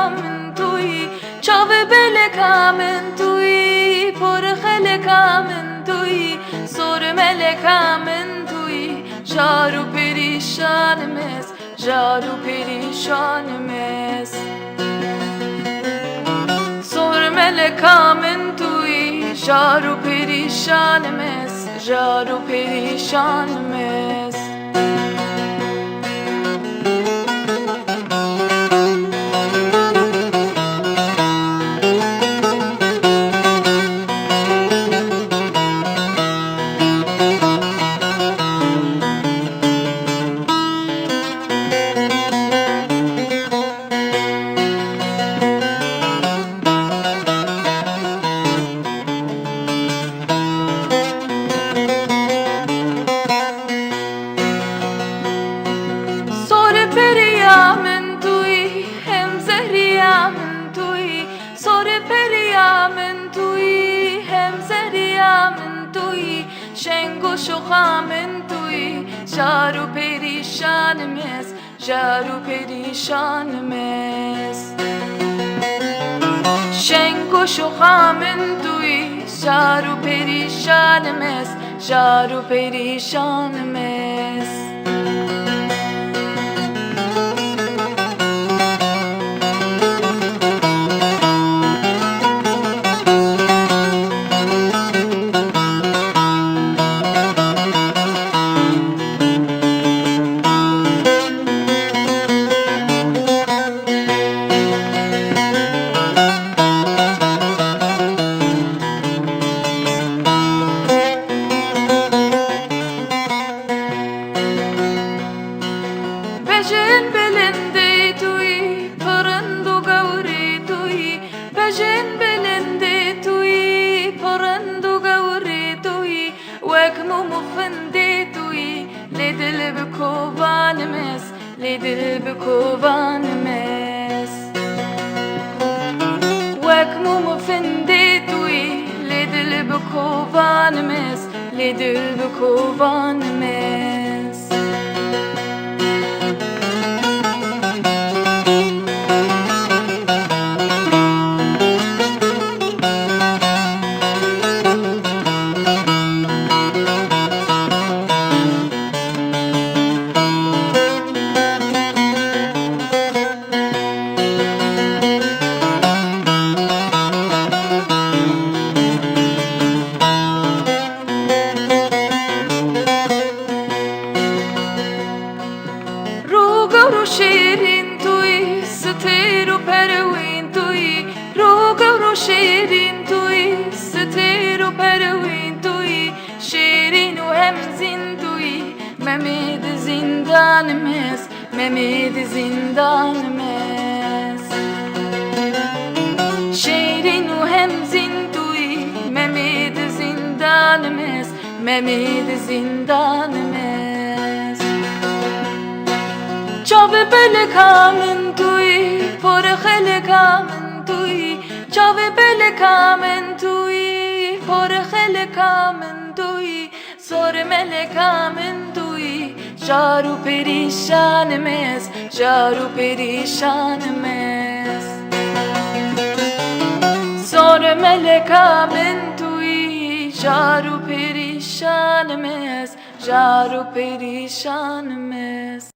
من توی چاو بلکا من توی پرخلکا من توی سر ملکا من توی جارو پریشانمز جارو پریشانمز سر ملکا من توی جارو پریشانمز جارو پریشانمز من توی هم زهریا من توی سر پریا من توی هم زهریا من توی شنگ و شوخا من توی جارو پریشانمز جارو پریشانمز شنگ و شوخا من توی جارو پریشانمز جارو پریشانمز بجن بلندی توی پرند و گوری توی بجن بلندی توی پرند و گوری توی وکمو مفندی توی لیدل بکوبانمز لیدل بکوبانمز وکمو مفندی توی لیدل بکوبانمز لیدل بکوبانمز رو شیرین توی ستیر و پروین توی رو شیرین توی ستیر و پروین توی شیرین و همزین توی ممید زندانمز ممید زندانمز شیرین و همزین توی ممید زندانمز ممید زندانمز چاو بلکا من توی پرخلکا من توی چاو بلکا من توی پرخلکا من توی سر ملکا من توی جارو پریشانمز جارو پریشانمز سر ملکا من توی جارو پریشانمز جارو پریشانمز